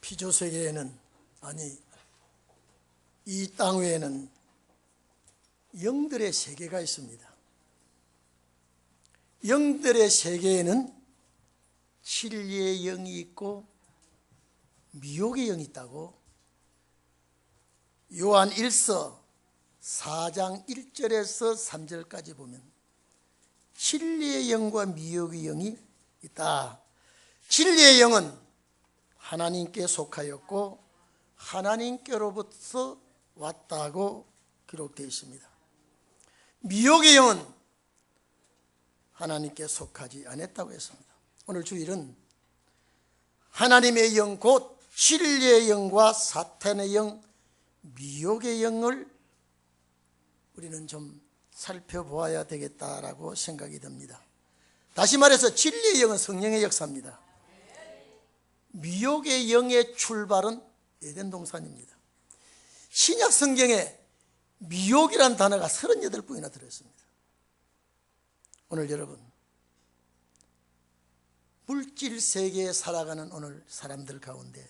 피조 세계에는, 아니 이 땅 위에는 영들의 세계가 있습니다. 영들의 세계에는 진리의 영이 있고 미혹의 영이 있다고 요한 1서 4장 1절에서 3절까지 보면 진리의 영과 미혹의 영이 있다. 진리의 영은 하나님께 속하였고 하나님께로부터 왔다고 기록되어 있습니다. 미혹의 영은 하나님께 속하지 않았다고 했습니다. 오늘 주일은 하나님의 영 곧 진리의 영과 사탄의 영, 미혹의 영을 우리는 좀 살펴보아야 되겠다라고 생각이 듭니다. 다시 말해서 진리의 영은 성령의 역사입니다. 미혹의 영의 출발은 에덴 동산입니다. 신약 성경에 미혹이라는 단어가 38번이나 들어있습니다. 오늘 여러분, 물질 세계에 살아가는 오늘 사람들 가운데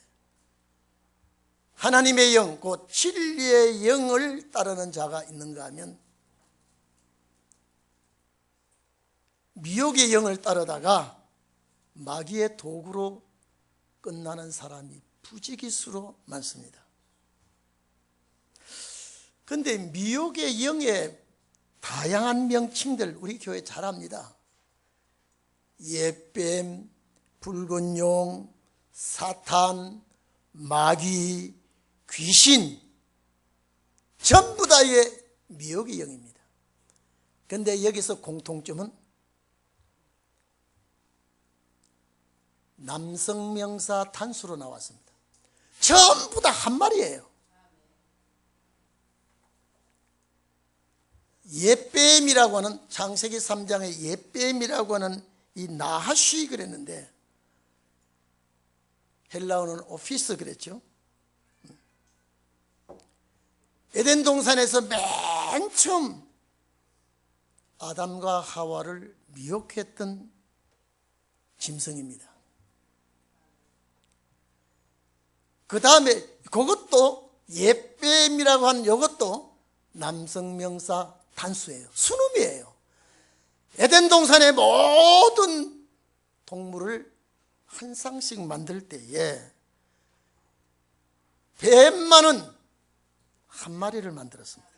하나님의 영, 곧 진리의 영을 따르는 자가 있는가 하면 미혹의 영을 따르다가 마귀의 도구로 끝나는 사람이 부지기수로 많습니다. 그런데 미혹의 영의 다양한 명칭들 우리 교회 잘 압니다. 옛뱀, 붉은 용, 사탄, 마귀, 귀신, 전부 다의 미혹의 영입니다. 그런데 여기서 공통점은 남성명사 단수로 나왔습니다. 전부 다 한 말이에요. 옛뱀이라고 하는, 창세기 3장의 옛뱀이라고 하는 이 나하시 그랬는데 헬라어는 오피스 그랬죠. 에덴 동산에서 맨 처음 아담과 하와를 미혹했던 짐승입니다. 그 다음에 그것도 옛뱀이라고 하는 이것도 남성명사 단수예요. 순음이에요. 에덴 동산의 모든 동물을 한 쌍씩 만들 때에 뱀만은 한 마리를 만들었습니다.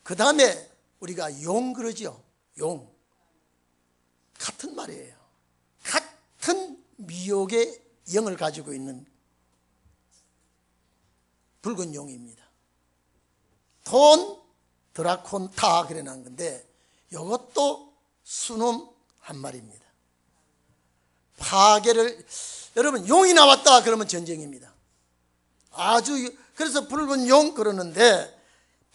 그 다음에 우리가 용 그러죠. 용. 같은 말이에요. 같은 미혹의 영을 가지고 있는 붉은 용입니다. 돈, 드라콘, 타 그래 난 건데 이것도 순음 한 마리입니다. 파괴를, 여러분 용이 나왔다 그러면 전쟁입니다. 그래서 붉은 용 그러는데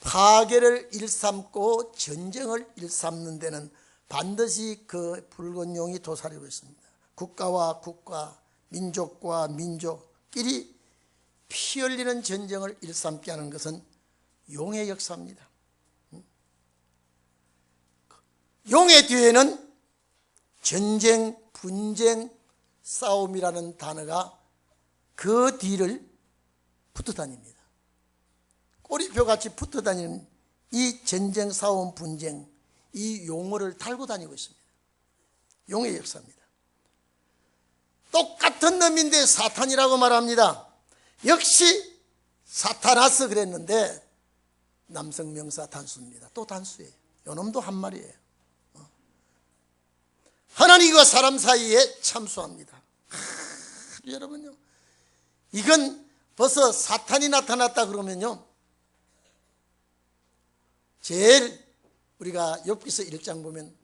파괴를 일삼고 전쟁을 일삼는 데는 반드시 그 붉은 용이 도사리고 있습니다. 국가와 국가, 민족과 민족끼리 피 흘리는 전쟁을 일삼게 하는 것은 용의 역사입니다. 용의 뒤에는 전쟁, 분쟁, 싸움이라는 단어가 그 뒤를 붙어 다닙니다. 꼬리표같이 붙어 다니는 이 전쟁, 싸움, 분쟁, 이 용어를 달고 다니고 있습니다. 용의 역사입니다. 똑같은 놈인데 사탄이라고 말합니다. 역시 사타나스 그랬는데 남성명사 단수입니다. 또 단수예요. 요놈도 한 말이에요. 하나님과 사람 사이에 참수합니다. 여러분요, 이건 벌써 사탄이 나타났다 그러면요, 제일 우리가 욥기서 1장 보면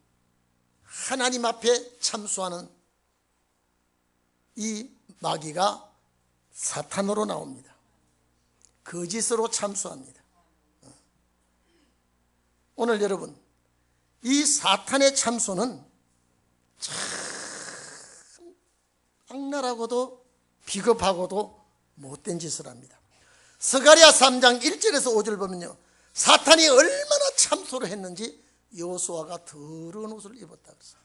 하나님 앞에 참수하는 이 마귀가 사탄으로 나옵니다. 거짓으로 참수합니다. 오늘 여러분, 이 사탄의 참수는 참 악랄하고도 비겁하고도 못된 짓을 합니다. 스가랴 3장 1절에서 5절 보면요, 사탄이 얼마나 참소를 했는지 여호수아가 더러운 옷을 입었다 그랬어요.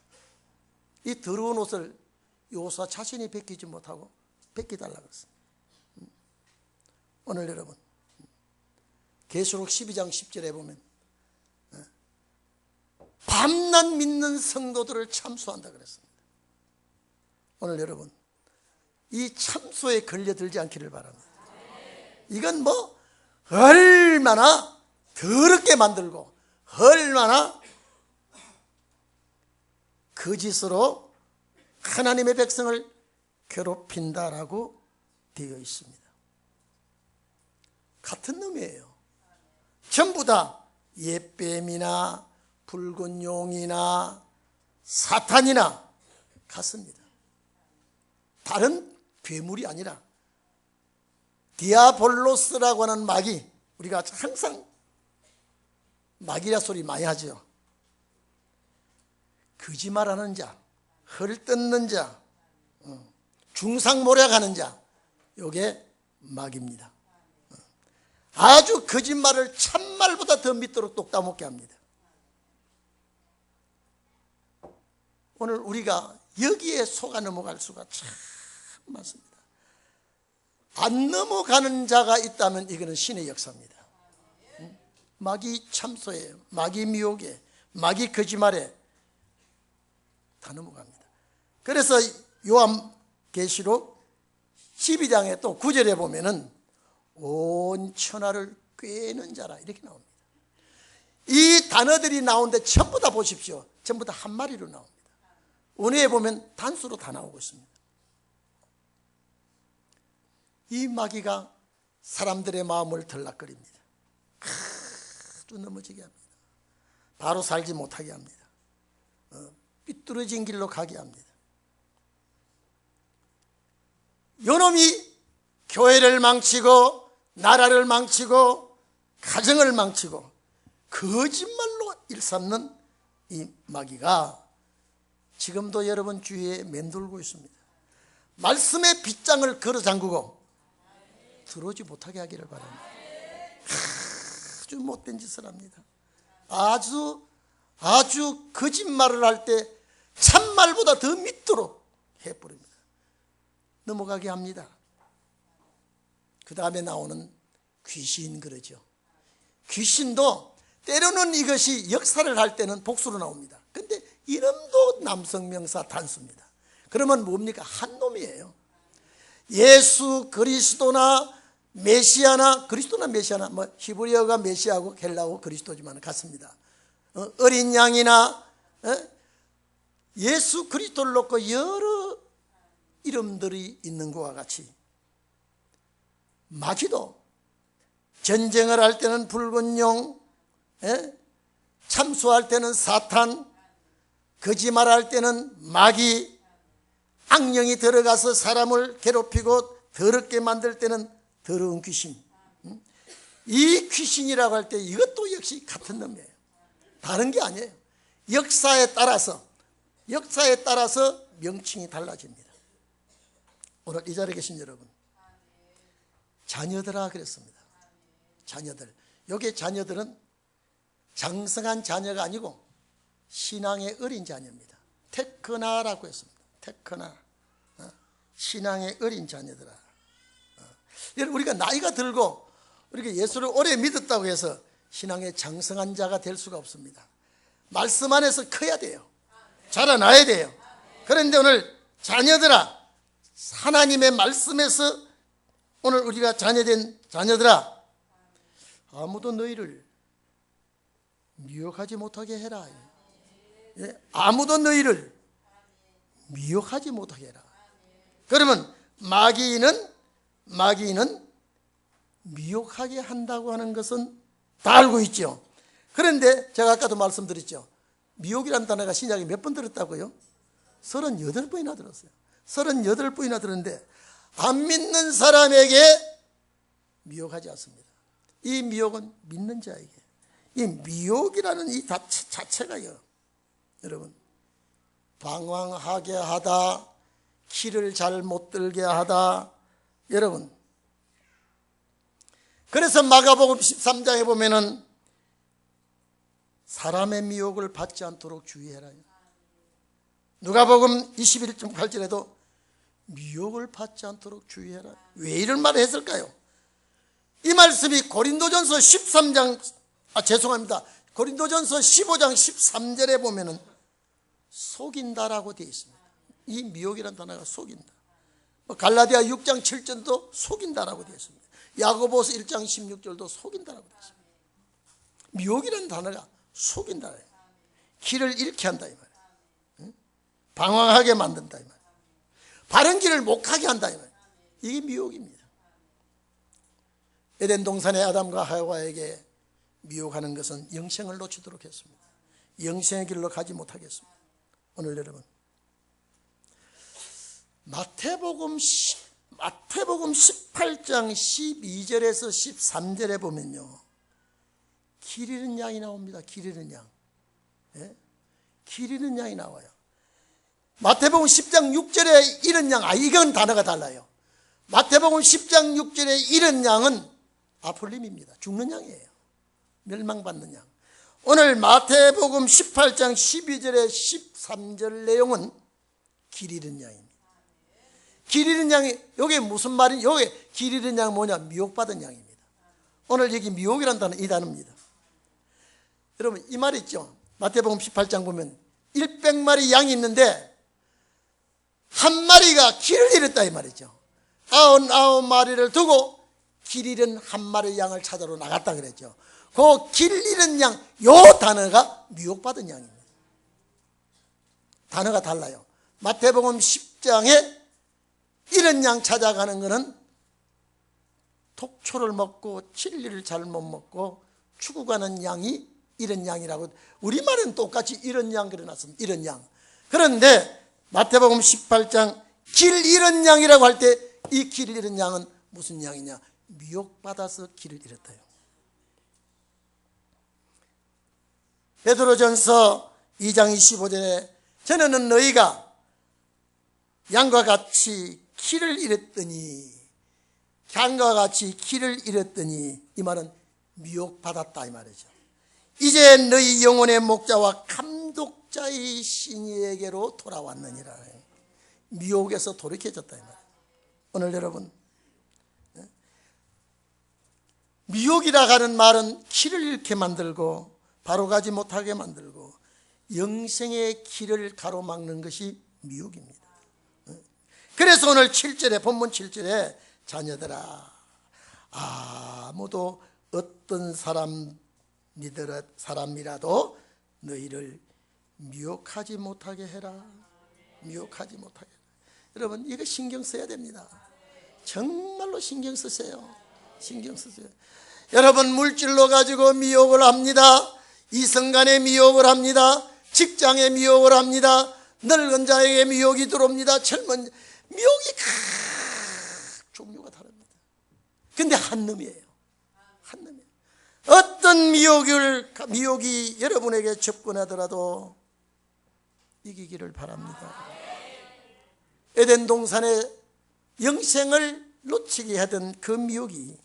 이 더러운 옷을 요사 자신이 벗기지 못하고 벗기달라고 했습니다. 오늘 여러분 계시록 12장 10절에 보면 밤낮 믿는 성도들을 참수한다 그랬습니다. 오늘 여러분 이 참소에 걸려들지 않기를 바랍니다. 이건 뭐 얼마나 더럽게 만들고 얼마나 거짓으로 하나님의 백성을 괴롭힌다라고 되어 있습니다. 같은 놈이에요. 전부 다 옛뱀이나 붉은 용이나 사탄이나 같습니다. 다른 괴물이 아니라 디아볼로스라고 하는 마귀, 우리가 항상 마귀라 소리 많이 하죠. 거짓말하는 자, 헐뜯는 자, 중상모략하는 자, 요게 마귀입니다. 아주 거짓말을 참말보다 더 믿도록 똑따먹게 합니다. 오늘 우리가 여기에 속아 넘어갈 수가 참 많습니다. 안 넘어가는 자가 있다면 이거는 신의 역사입니다. 마귀 참소에, 마귀 미혹에, 마귀 거짓말에 다 넘어갑니다. 그래서 요한계시록 12장에 또 9절에 보면은 온 천하를 꿰는 자라 이렇게 나옵니다. 이 단어들이 나오는데 전부 다 보십시오. 전부 다 한 마리로 나옵니다. 원어에 보면 단수로 다 나오고 있습니다. 이 마귀가 사람들의 마음을 들락거립니다. 아주 넘어지게 합니다. 바로 살지 못하게 합니다. 삐뚤어진 길로 가게 합니다. 요놈이 교회를 망치고 나라를 망치고 가정을 망치고 거짓말로 일삼는 이 마귀가 지금도 여러분 주위에 맴돌고 있습니다. 말씀의 빗장을 걸어 잠그고 들어오지 못하게 하기를 바랍니다. 아주 못된 짓을 합니다. 아주 거짓말을 할 때 참말보다 더 믿도록 해버립니다. 넘어가게 합니다. 그 다음에 나오는 귀신 그러죠. 귀신도 때로는 이것이 역사를 할 때는 복수로 나옵니다. 근데 이름도 남성명사 단수입니다. 그러면 뭡니까? 한 놈이에요. 예수 그리스도나 메시아나, 그리스도나 메시아나, 뭐 히브리어가 메시아고 헬라어 그리스도지만 같습니다. 어린 양이나 예수 그리스도를 놓고 여러 이름들이 있는 것과 같이 마귀도 전쟁을 할 때는 붉은 용, 참수할 때는 사탄, 거짓말할 때는 마귀, 악령이 들어가서 사람을 괴롭히고 더럽게 만들 때는 더러운 귀신. 이 귀신이라고 할 때 이것도 역시 같은 놈이에요. 다른 게 아니에요. 역사에 따라서 명칭이 달라집니다. 오늘 이 자리에 계신 여러분, 자녀들아 그랬습니다. 자녀들. 여기 자녀들은 장성한 자녀가 아니고 신앙의 어린 자녀입니다. 테크나라고 했습니다. 테크나. 신앙의 어린 자녀들아. 우리가 나이가 들고 우리가 예수를 오래 믿었다고 해서 신앙의 장성한 자가 될 수가 없습니다. 말씀 안에서 커야 돼요. 자라나야 돼요. 그런데 오늘 자녀들아, 하나님의 말씀에서 오늘 우리가 자녀된 자녀들아, 아무도 너희를 미혹하지 못하게 해라. 아무도 너희를 미혹하지 못하게 해라. 그러면 마귀는 미혹하게 한다고 하는 것은 다 알고 있죠. 그런데 제가 아까도 말씀드렸죠. 미혹이라는 단어가 신약에 몇 번 들었다고요? 38번이나 들었어요. 38번이나 들었는데 안 믿는 사람에게 미혹하지 않습니다. 이 미혹은 믿는 자에게. 이 미혹이라는 이 자체가요, 여러분, 방황하게 하다, 길을 잘 못 들게 하다. 여러분, 그래서 마가복음 13장에 보면은 사람의 미혹을 받지 않도록 주의해라. 누가복음 21장 8절에도 미혹을 받지 않도록 주의해라. 왜 이런 말을 했을까요? 이 말씀이 고린도전서 15장 13절에 보면은 속인다라고 되어 있습니다. 이 미혹이라는 단어가 속인다. 갈라디아 6장 7절도 속인다라고 되어 있습니다. 야고보서 1장 16절도 속인다라고 되어 있습니다. 미혹이라는 단어가 속인다. 길을 잃게 한다 이 말이에요. 방황하게 만든다 이 말이에요. 바른 길을 못 가게 한다 이 말이에요. 이게 미혹입니다. 에덴 동산의 아담과 하와에게 미혹하는 것은 영생을 놓치도록 했습니다. 영생의 길로 가지 못하게 했습니다. 오늘 여러분 마태복음 18장 12절에서 13절에 보면요, 길 잃은 양이 나옵니다. 길 잃은 양. 예? 길 잃은 양이 나와요. 마태복음 10장 6절에 잃은 양, 이건 단어가 달라요. 마태복음 10장 6절에 잃은 양은 아폴림입니다. 죽는 양이에요. 멸망받는 양. 오늘 마태복음 18장 12절에 13절 내용은 길 잃은 양입니다. 길 잃은 양이, 여기 무슨 말이, 여기 길 잃은 양은 뭐냐? 미혹받은 양입니다. 오늘 여기 미혹이라는 단어, 이 단어입니다. 여러분 이 말 있죠? 마태복음 18장 보면 100마리 양이 있는데 한 마리가 길을 잃었다 이 말이죠. 99마리를 두고 길 잃은 한 마리 양을 찾으러 나갔다 그랬죠. 그 길 잃은 양, 요 단어가 미혹받은 양입니다. 단어가 달라요. 마태복음 10장에 잃은 양 찾아가는 것은 독초를 먹고 진리를 잘못 먹고 죽어가는 양이 잃은 양이라고, 우리말은 똑같이 잃은 양 그려놨습니다. 잃은 양. 그런데 마태복음 18장 길 잃은 양이라고 할 때 이 길 잃은 양은 무슨 양이냐? 미혹받아서 길을 잃었다요. 베드로전서 2장 25절에 저는 너희가 양과 같이 길을 잃었더니, 양과 같이 길을 잃었더니, 이 말은 미혹받았다 이 말이죠. 이제 너희 영혼의 목자와 감독자의 신이에게로 돌아왔느니라. 미혹에서 돌이켜졌다 이 말이에요. 오늘 여러분, 미혹이라 하는 말은 길을 잃게 만들고 바로 가지 못하게 만들고 영생의 길을 가로막는 것이 미혹입니다. 그래서 오늘 7절에, 본문 7절에 자녀들아, 아무도 어떤 사람이라도 너희를 미혹하지 못하게 해라. 미혹하지 못하게 해라. 여러분 이거 신경 써야 됩니다. 정말로 신경 쓰세요. 신경 쓰세요. 여러분 물질로 가지고 미혹을 합니다. 이성간에 미혹을 합니다. 직장에 미혹을 합니다. 늙은 자에게 미혹이 들어옵니다. 젊은 미혹이 종류가 다릅니다. 근데 한 놈이에요. 한 놈이에요. 어떤 미혹이 여러분에게 접근하더라도 이기기를 바랍니다. 에덴 동산의 영생을 놓치게 하던 그 미혹이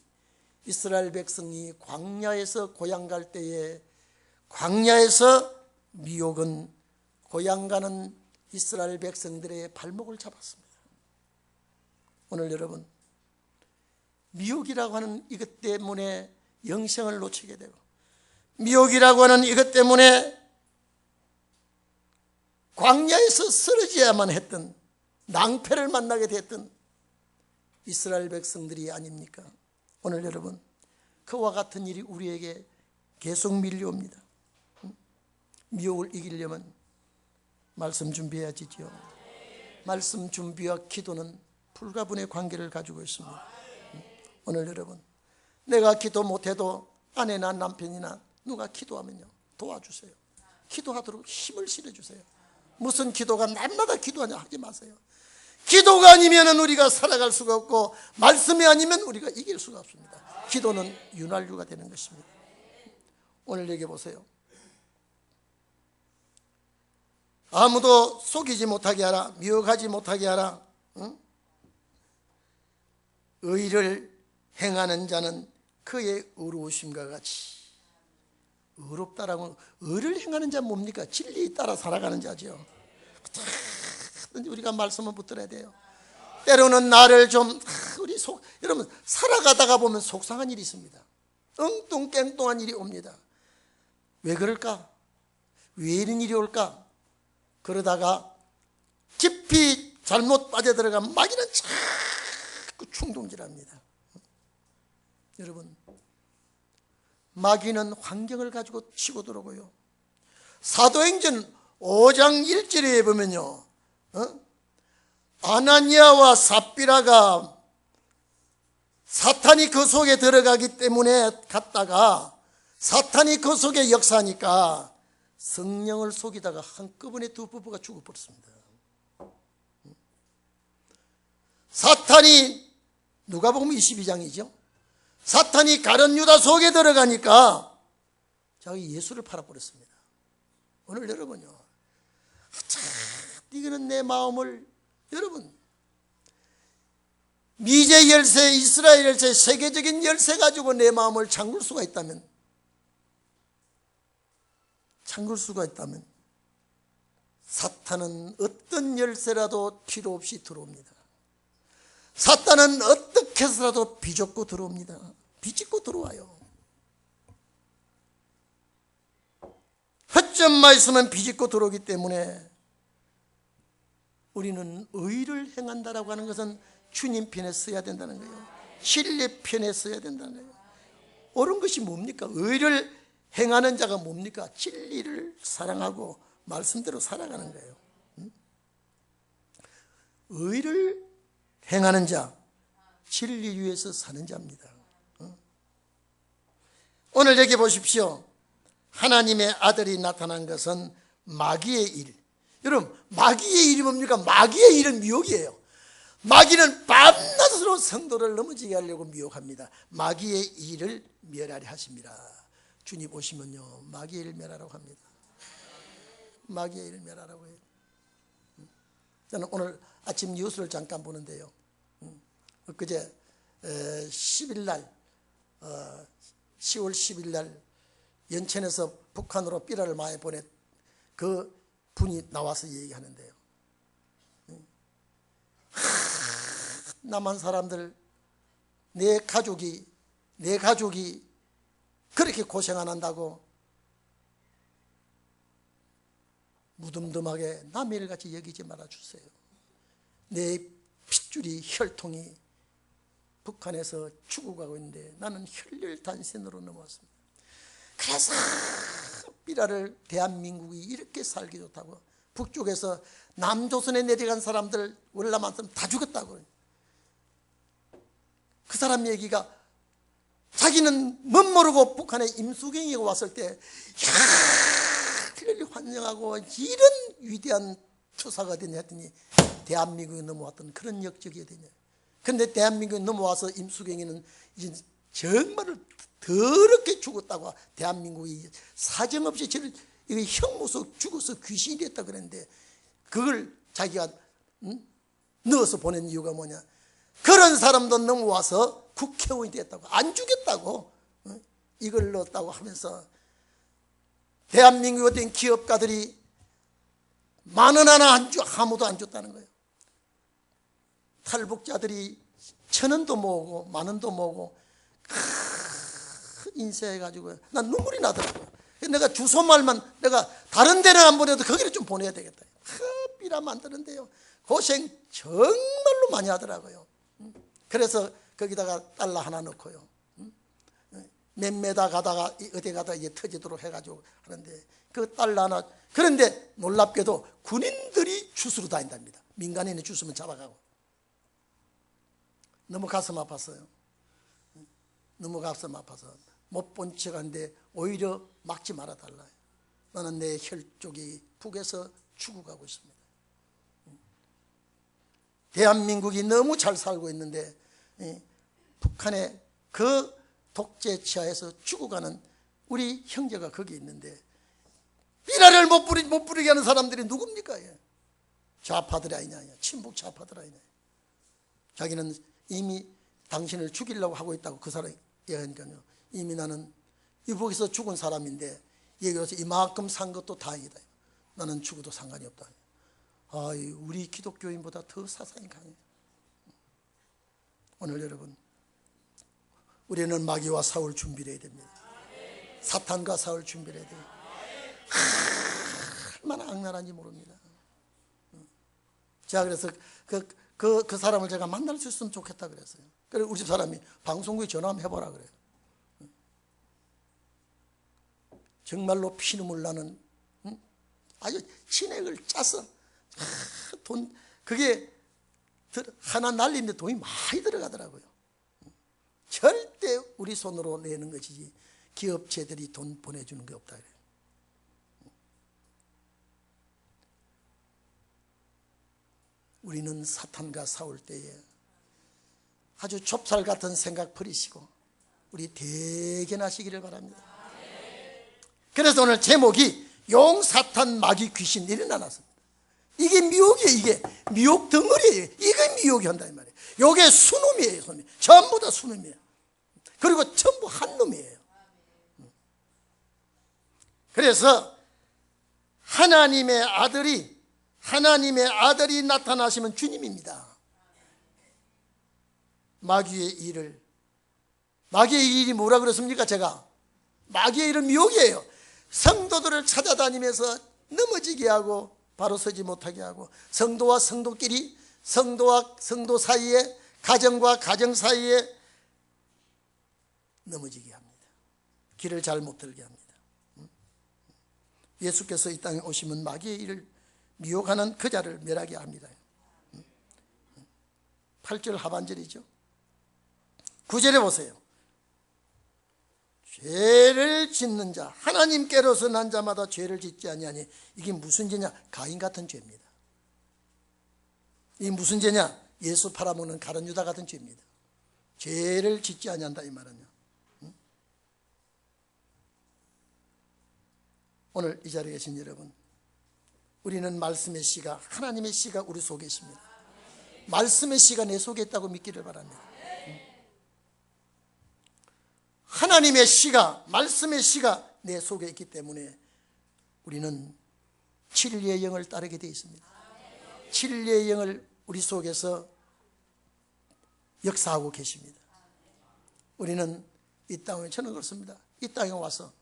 이스라엘 백성이 광야에서 고향 갈 때에, 광야에서 미혹은 고향 가는 이스라엘 백성들의 발목을 잡았습니다. 오늘 여러분 미혹이라고 하는 이것 때문에 영생을 놓치게 되고, 미혹이라고 하는 이것 때문에 광야에서 쓰러져야만 했던, 낭패를 만나게 됐던 이스라엘 백성들이 아닙니까? 오늘 여러분 그와 같은 일이 우리에게 계속 밀려옵니다. 미혹을 이기려면 말씀 준비해야지요. 말씀 준비와 기도는 불가분의 관계를 가지고 있습니다. 오늘 여러분 내가 기도 못해도 아내나 남편이나 누가 기도하면요 도와주세요. 기도하도록 힘을 실어주세요. 무슨 기도가 날마다 기도하냐 하지 마세요. 기도가 아니면 우리가 살아갈 수가 없고, 말씀이 아니면 우리가 이길 수가 없습니다. 기도는 윤활유가 되는 것입니다. 오늘 얘기해 보세요. 아무도 속이지 못하게 하라. 미혹하지 못하게 하라. 응? 의를 행하는 자는 그의 의로우심과 같이. 의롭다라고, 의를 행하는 자는 뭡니까? 진리에 따라 살아가는 자죠. 우리가 말씀을 붙들어야 돼요. 때로는 나를 좀 여러분 살아가다가 보면 속상한 일이 있습니다. 엉뚱깽뚱한 일이 옵니다. 왜 그럴까? 왜 이런 일이 올까? 그러다가 깊이 잘못 빠져들어가면 마귀는 자꾸 충동질합니다. 여러분, 마귀는 환경을 가지고 치고 들어오고요. 사도행전 5장 1절에 보면요, 아나니아와 삽비라가 사탄이 그 속에 들어가기 때문에 갔다가 사탄이 그 속에 역사하니까 성령을 속이다가 한꺼번에 두 부부가 죽어버렸습니다. 사탄이 누가복음 22장이죠. 사탄이 가룟 유다 속에 들어가니까 자기 예수를 팔아버렸습니다. 오늘 여러분요, 참 이거는 내 마음을, 여러분 미제 열쇠, 이스라엘 열쇠, 세계적인 열쇠 가지고 내 마음을 잠글 수가 있다면, 사탄은 어떤 열쇠라도 필요 없이 들어옵니다. 사탄은 어떻게 해서라도 비좁고 들어옵니다. 비집고 들어와요. 허점만 있으면 비집고 들어오기 때문에 우리는 의를 행한다라고 하는 것은 주님 편에 서야 된다는 거예요. 진리 편에 서야 된다는 거예요. 옳은 것이 뭡니까? 의를 행하는 자가 뭡니까? 진리를 사랑하고 말씀대로 살아가는 거예요. 의를 행하는 자, 진리 위에서 사는 자입니다. 오늘 여기 보십시오. 하나님의 아들이 나타난 것은 마귀의 일. 여러분, 마귀의 일이 뭡니까? 마귀의 일은 미혹이에요. 마귀는 밤낮으로 성도를 넘어지게 하려고 미혹합니다. 마귀의 일을 멸하려 하십니다. 주님 오시면요, 마귀의 일을 멸하라고 합니다. 마귀의 일을 멸하라고 해요. 저는 오늘 아침 뉴스를 잠깐 보는데요, 그제 10일 날, 10월 10일 날 연천에서 북한으로 삐라를 많이 보낸 그 분이 나와서 얘기하는데요, 남한 사람들, 내 가족이 그렇게 고생 안 한다고 무덤덤하게 남의 일같이 여기지 말아주세요. 내 핏줄이, 혈통이 북한에서 죽어가고 있는데 나는 혈혈단신으로 넘어왔습니다. 그래서 삐라를 대한민국이 이렇게 살기 좋다고, 북쪽에서 남조선에 내려간 사람들, 월남한 사람 다 죽었다고. 그 사람 얘기가, 자기는 멋모르고 북한에 임수경이가 왔을 때 환영하고 이런 위대한 투사가 되냐 했더니 대한민국에 넘어왔던 그런 역적이 되냐. 그런데 대한민국에 넘어와서 임수경이는 이제 정말을 더럽게 죽었다고, 대한민국이 사정없이 저를 형무소 죽어서 귀신이 됐다 그랬는데, 그걸 자기가 넣어서 보낸 이유가 뭐냐, 그런 사람도 넘어와서 국회의원이 됐다고, 안 죽였다고, 이걸 넣었다고 하면서 대한민국에 된 기업가들이 10,000원 하나 아무도 안 줬다는 거예요. 탈북자들이 1,000원도 모으고 10,000원도 모으고 인쇄해가지고 난 눈물이 나더라고요. 내가 주소말만, 내가 다른 데는 안 보내도 거기를 좀 보내야 되겠다. 삐라 만드는데요, 고생 정말로 많이 하더라고요. 그래서 거기다가 달러 하나 넣고요, 몇 메다 가다가 어디 가다 이게 터지도록 해가지고 하는데, 그 달러 하나. 그런데 놀랍게도 군인들이 주스로 다닌답니다. 민간인이 주스면 잡아가고. 너무 가슴 아팠어요. 너무 가슴 아파서 못 본 척하는데 오히려 막지 말아달라요. 나는 내 혈족이 북에서 죽어가고 있습니다. 대한민국이 너무 잘 살고 있는데 북한의 그 독재 치하에서 죽어가는 우리 형제가 거기 있는데, 삐라를 못 부리게 하는 사람들이 누굽니까? 좌파들이 아니냐, 친북 좌파들 아니냐. 자기는 이미 당신을 죽이려고 하고 있다고 그 사람이 얘기하니까요, 이미 나는 이북에서 죽은 사람인데 여기 와서 이만큼 산 것도 다행이다. 나는 죽어도 상관이 없다. 우리 기독교인보다 더 사상이 강해요. 오늘 여러분, 우리는 마귀와 싸울 준비를 해야 됩니다. 사탄과 싸울 준비를 해야 돼요. 얼마나 악랄한지 모릅니다. 제가 그래서 그 사람을 제가 만날 수 있으면 좋겠다 그랬어요. 그래서 우리 집 사람이 방송국에 전화 한번 해보라 그래요. 정말로 피눈물 나는 아주 진액을 짜서 그게 하나 날리는데 돈이 많이 들어가더라고요. 절대 우리 손으로 내는 것이지 기업체들이 돈 보내주는 게 없다 그래요. 우리는 사탄과 싸울 때에 아주 좁쌀 같은 생각 버리시고 우리 대견하시기를 바랍니다. 그래서 오늘 제목이 용, 사탄, 마귀, 귀신 일어나놨습니다. 이게 미혹이에요. 이게 미혹 덩어리예요. 이게 미혹이 한다 이 말이에요. 이게 수놈이에요. 수놈이. 전부 다 수놈이에요. 그리고 전부 한 놈이에요. 그래서 하나님의 아들이 나타나시면 주님입니다. 마귀의 일이 뭐라 그랬습니까? 제가 마귀의 일은 미혹이에요. 성도들을 찾아다니면서 넘어지게 하고 바로 서지 못하게 하고, 성도와 성도끼리, 성도와 성도 사이에, 가정과 가정 사이에 넘어지게 합니다. 길을 잘 못 들게 합니다. 예수께서 이 땅에 오시면 마귀의 일을 미혹하는 그 자를 멸하게 합니다. 8절 하반절이죠. 9절에 보세요. 죄를 짓는 자, 하나님께로서 난 자마다 죄를 짓지 아니하니. 이게 무슨 죄냐? 가인 같은 죄입니다. 이게 무슨 죄냐? 예수 팔아먹는 가룟 유다 같은 죄입니다. 죄를 짓지 아니한다 이 말은요. 오늘 이 자리에 계신 여러분, 우리는 말씀의 씨가, 하나님의 씨가 우리 속에 있습니다. 말씀의 씨가 내 속에 있다고 믿기를 바랍니다. 하나님의 씨가, 말씀의 씨가 내 속에 있기 때문에 우리는 진리의 영을 따르게 되어 있습니다. 진리의 영을 우리 속에서 역사하고 계십니다. 우리는 이 땅에, 저는 그렇습니다. 이 땅에 와서,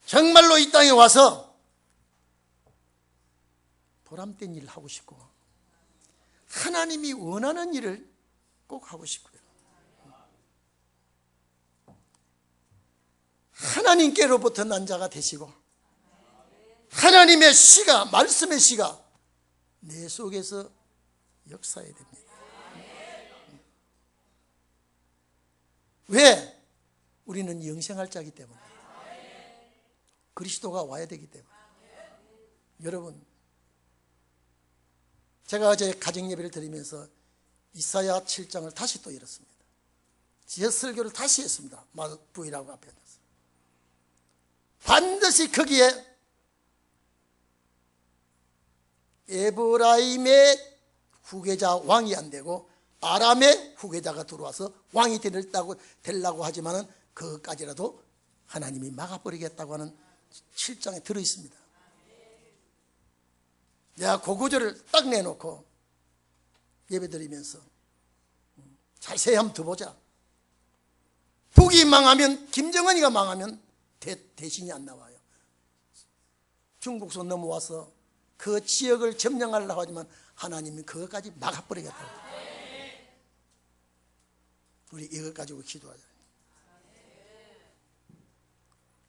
정말로 이 땅에 와서 보람된 일을 하고 싶고 하나님이 원하는 일을 꼭 하고 싶고요. 하나님께로부터 난 자가 되시고 하나님의 씨가, 말씀의 씨가 내 속에서 역사해야 됩니다. 왜? 우리는 영생할 자이기 때문에, 그리스도가 와야 되기 때문에. 여러분, 제가 어제 가정예배를 드리면서 이사야 7장을 다시 또 읽었습니다. 제 설교를 다시 했습니다. 부이라고 앞에 앉아서. 반드시 거기에 에브라임의 후계자 왕이 안 되고 아람의 후계자가 들어와서 왕이 되려고 하지만은 그것까지라도 하나님이 막아버리겠다고 하는 7장에 들어있습니다. 내가 그 구절을 딱 내놓고 예배드리면서 자세히 한번 더 보자. 북이 망하면, 김정은이가 망하면 대신이 안 나와요. 중국서 넘어와서 그 지역을 점령하려고 하지만 하나님이 그것까지 막아버리겠다고. 우리 이것 가지고 기도하자.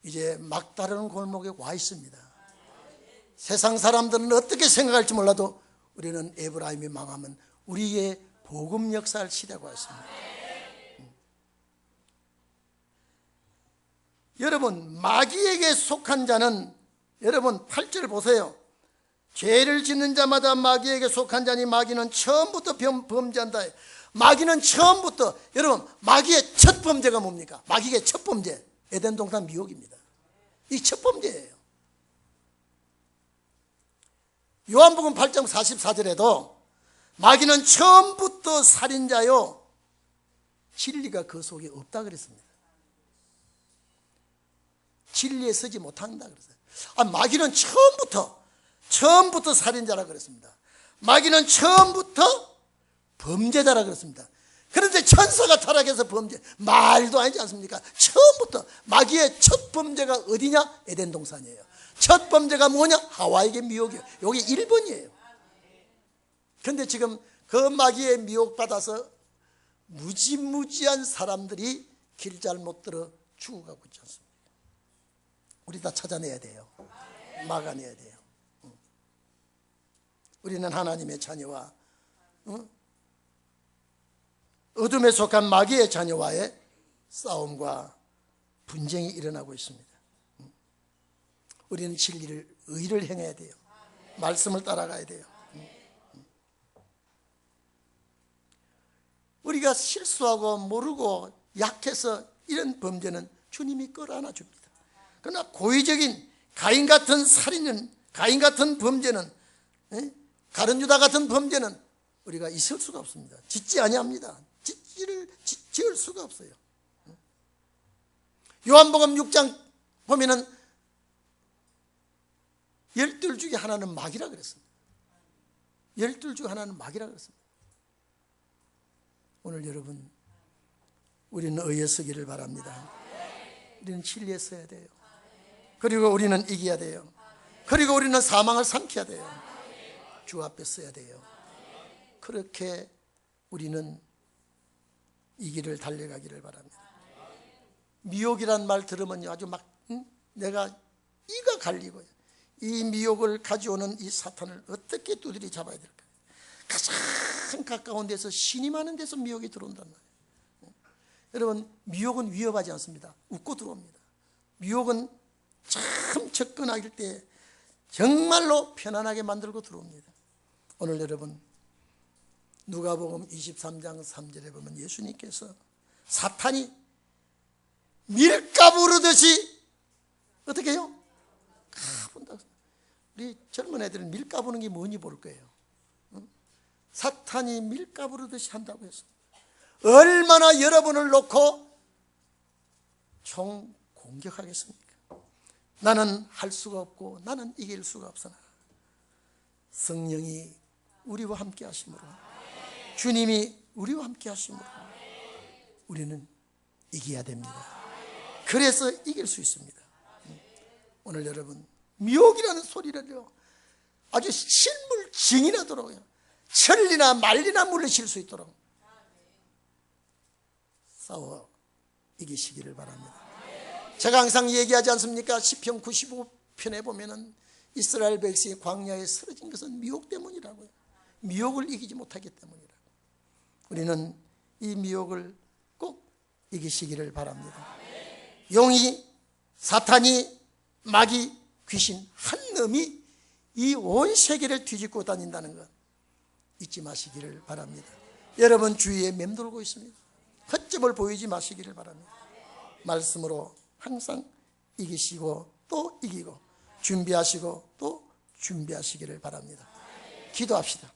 이제 막다른 골목에 와 있습니다. 세상 사람들은 어떻게 생각할지 몰라도 우리는 에브라임이 망하면 우리의 복음 역사를 시대가 있습니다. 여러분, 마귀에게 속한 자는, 여러분 8절 보세요. 죄를 짓는 자마다 마귀에게 속한 자니 마귀는 처음부터 범죄한다. 마귀는 처음부터, 여러분, 마귀의 첫 범죄가 뭡니까? 마귀의 첫 범죄, 에덴 동산 미혹입니다. 이 첫 범죄예요. 요한복음 8장 44절에도 마귀는 처음부터 살인자요, 진리가 그 속에 없다 그랬습니다. 진리에 서지 못한다 그랬어요. 마귀는 처음부터 살인자라 그랬습니다. 마귀는 처음부터 범죄자라 그랬습니다. 그런데 천사가 타락해서 범죄, 말도 아니지 않습니까? 처음부터 마귀의 첫 범죄가 어디냐? 에덴 동산이에요. 첫 범죄가 뭐냐? 하와에게 미혹이에요. 이게 1번이에요. 그런데 지금 그 마귀의 미혹받아서 무지무지한 사람들이 길 잘못 들어 죽어가고 있지 않습니까? 우리 다 찾아내야 돼요. 막아내야 돼요. 우리는 하나님의 자녀와 어둠에 속한 마귀의 자녀와의 싸움과 분쟁이 일어나고 있습니다. 우리는 진리를, 의를 행해야 돼요. 말씀을 따라가야 돼요. 우리가 실수하고 모르고 약해서 이런 범죄는 주님이 끌어안아 줍니다. 그러나 고의적인 가인 같은 살인은, 가인 같은 범죄는, 가룟 유다 같은 범죄는 우리가 있을 수가 없습니다. 짓지 아니합니다. 지을 수가 없어요. 요한복음 6장 보면은 12 중에 하나는 마귀라 그랬습니다. 12 중에 하나는 마귀라 그랬습니다. 오늘 여러분, 우리는 의에 서기를 바랍니다. 우리는 진리에 서야 돼요. 그리고 우리는 이겨야 돼요. 그리고 우리는 사망을 삼켜야 돼요. 주 앞에 서야 돼요. 그렇게 우리는 이 길을 달려가기를 바랍니다. 미혹이란 말 들으면요, 아주 막 내가 이가 갈리고요. 이 미혹을 가져오는 이 사탄을 어떻게 두드리 잡아야 될까? 가장 가까운 데서, 신이 많은 데서 미혹이 들어온단 말이에요. 여러분, 미혹은 위협하지 않습니다. 웃고 들어옵니다. 미혹은 참 접근할 때 정말로 편안하게 만들고 들어옵니다. 오늘 여러분, 누가복음 23장 3절에 보면 예수님께서 사탄이 밀가루 오르듯이 어떻게 해요? 가본다. 우리 젊은 애들은 밀가부는 게 뭔지 모를 거예요. 사탄이 밀가부르듯이 한다고 했습니다. 얼마나 여러분을 놓고 총 공격하겠습니까? 나는 할 수가 없고 나는 이길 수가 없으나 성령이 우리와 함께 하심으로, 주님이 우리와 함께 하심으로 우리는 이겨야 됩니다. 그래서 이길 수 있습니다. 오늘 여러분, 미혹이라는 소리를요, 아주 실물 증인하도록, 천리나 만리나 물리칠 수 있도록 싸워 이기시기를 바랍니다. 제가 항상 얘기하지 않습니까? 시편 95편에 보면은 이스라엘 백성이 광야에 쓰러진 것은 미혹 때문이라고요. 미혹을 이기지 못하기 때문이라고. 우리는 이 미혹을 꼭 이기시기를 바랍니다. 용이, 사탄이, 마귀, 귀신 한 놈이 이 온 세계를 뒤집고 다닌다는 것 잊지 마시기를 바랍니다. 여러분 주위에 맴돌고 있습니다. 헛점을 보이지 마시기를 바랍니다. 말씀으로 항상 이기시고 또 이기고, 준비하시고 또 준비하시기를 바랍니다. 기도합시다.